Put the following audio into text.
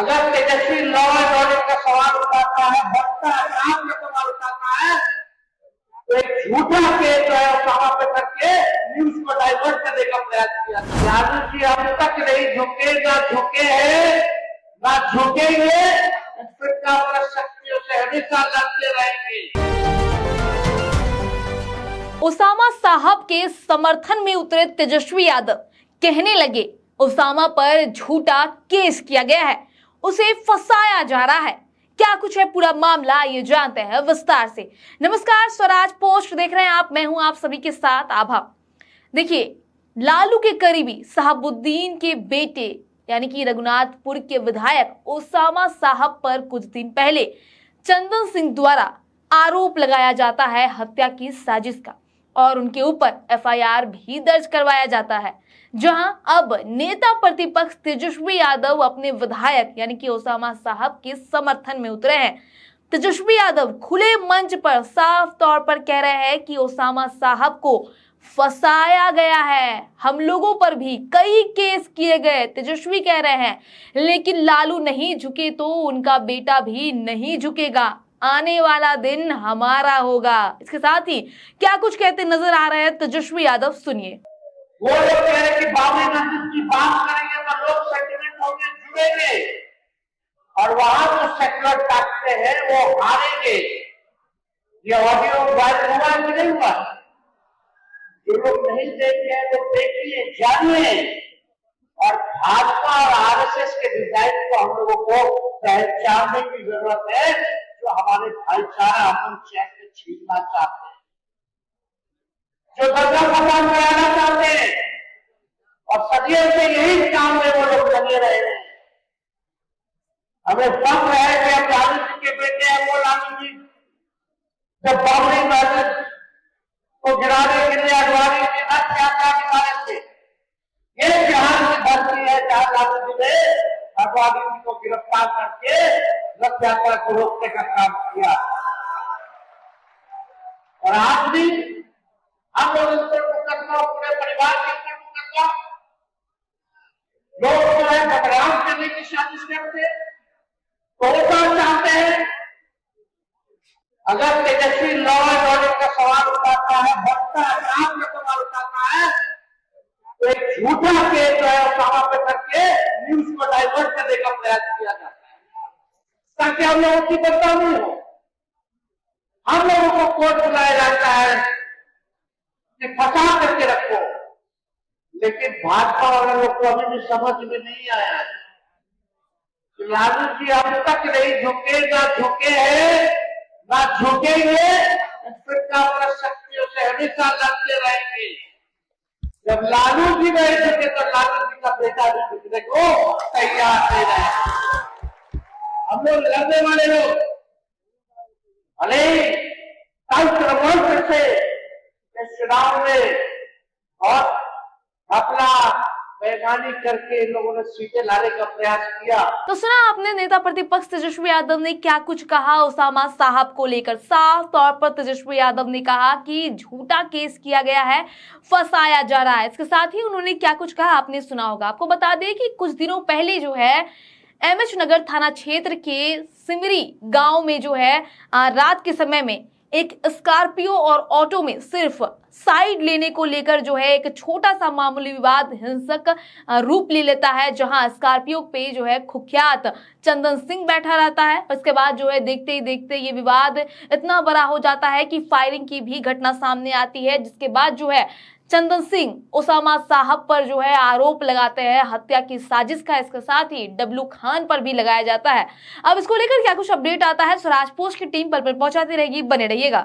अगर तेजस्वी law and order का सवाल उठाता है, भ्रष्टाचार का सवाल उठाता है, तो एक झूठा केस जो है उसामा पे करके न्यूज को डाइवर्ट करने का प्रयास किया। लालू जी अब तक नहीं झुके, ना झुके हैं, ना झुकेंगे। फिर अपने शक्तियों से हमेशा लड़ते रहेंगे। उसामा साहब के समर्थन में उतरे तेजस्वी यादव कहने लगे उसामा पर झूठा केस किया गया है, उसे फंसाया जा रहा है। क्या कुछ है पूरा मामला, ये जानते हैं विस्तार से। नमस्कार, स्वराज पोस्ट देख रहे हैं आप, मैं हूं आप सभी के साथ आभा। देखिए, लालू के करीबी साहबुद्दीन के बेटे यानी कि रघुनाथपुर के विधायक उसामा साहब पर कुछ दिन पहले चंदन सिंह द्वारा आरोप लगाया जाता है हत्या की साजिश का, और उनके ऊपर एफआईआर भी दर्ज करवाया जाता है। जहां अब नेता प्रतिपक्ष तेजस्वी यादव अपने विधायक यानी कि उसामा साहब के समर्थन में उतरे हैं। तेजस्वी यादव खुले मंच पर साफ तौर पर कह रहे हैं कि उसामा साहब को फंसाया गया है, हम लोगों पर भी कई केस किए गए, तेजस्वी कह रहे हैं, लेकिन लालू नहीं झुके तो उनका बेटा भी नहीं झुकेगा, आने वाला दिन हमारा होगा। इसके साथ ही क्या कुछ कहते नजर आ रहे हैं तेजस्वी यादव, सुनिए। वो लोग कह रहे कि बाबरी मस्जिद की बात करेंगे तो लोग सेंटिमेंट होंगे, जुड़ेंगे, और वहां जो सेक्युलर काटते हैं वो हारेंगे। ये ऑडियो वायरल हुआ कि नहीं हुआ? जो लोग नहीं देखे हैं वो देखिए, जानिए। और भाजपा और आरएसएस के डिजाइन को हम लोगों को पहचानने की जरूरत है, जो हमारे भाईचारा अमन चैन से छीनना चाहते हैं, जो दंगा फसाद कराना चाहते हैं, और सदियों से यही काम में वो लोग लगे रहे हैं। हमें फख्र है कि अब लालू जी के बेटे हैं, वो लालू जी जब बाबरी मस्जिद को गिराने के लिए अडवाणी जी क्या निकाले थे, ये जहां की धरती है जहां लालू जी ने अडवाणी जी को गिरफ्तार करके रथ यात्रा को रोकने का काम किया। और आज भी हम लोग इस पर मुकदमा, पूरे परिवार के ऊपर मुकदमा, लोग जो है बदनाम करने की साजिश करते, तोड़ना चाहते हैं। अगर तेजस्वी लॉ एंड ऑर्डर का सवाल उठाता है, भ्रष्टाचार का सवाल उठाता है, तो एक झूठा केस जो है उसामा पे करके न्यूज को डाइवर्ट करने का प्रयास किया जाता है, ताकि हम लोगों की बदनामी हो। हम लोगों को कोर्ट बुलाया जाता है कि फंसा करके रखो, लेकिन भाजपा वाले लोग को अभी भी समझ में नहीं आया है कि लालू जी अब तक नहीं झुके, ना झुके हैं, ना झुकेंगे। फिर अपने शक्तियों से हमेशा लड़ते रहेंगे। जब लालू जी नहीं झुके तो लालू जी का बेटा भी झुकने को तैयार नहीं रहे। हम लोग लड़ने वाले लोग भले तंत्र से इस चुनाव में और अपना वैज्ञानिक करके इन लोगों ने सीटें लाने का प्रयास किया। तो सुना आपने नेता प्रतिपक्ष तेजस्वी यादव ने क्या कुछ कहा उसामा साहब को लेकर। साफ तौर पर तेजस्वी यादव ने कहा कि झूठा केस किया गया है, फंसाया जा रहा है। इसके साथ ही उन्होंने क्या कुछ कहा आपने सुना होगा। आपको बता दें कि कुछ दिनों पहले जो है एमएच नगर थाना क्षेत्र के सिमरी गांव में जो है रात के समय में एक स्कॉर्पियो और ऑटो में सिर्फ साइड लेने को लेकर जो है एक छोटा सा मामूली विवाद हिंसक रूप ले लेता है, जहां स्कॉर्पियो पे जो है कुख्यात चंदन सिंह बैठा रहता है। उसके बाद जो है देखते ही देखते ये विवाद इतना बड़ा हो जाता है कि फायरिंग की भी घटना सामने आती है, जिसके बाद जो है चंदन सिंह उसामा साहब पर जो है आरोप लगाते हैं हत्या की साजिश का। इसके साथ ही डब्लू खान पर भी लगाया जाता है। अब इसको लेकर क्या कुछ अपडेट आता है, स्वराज पोस्ट की टीम पर पहुंचाती रहेगी, बने रहिएगा।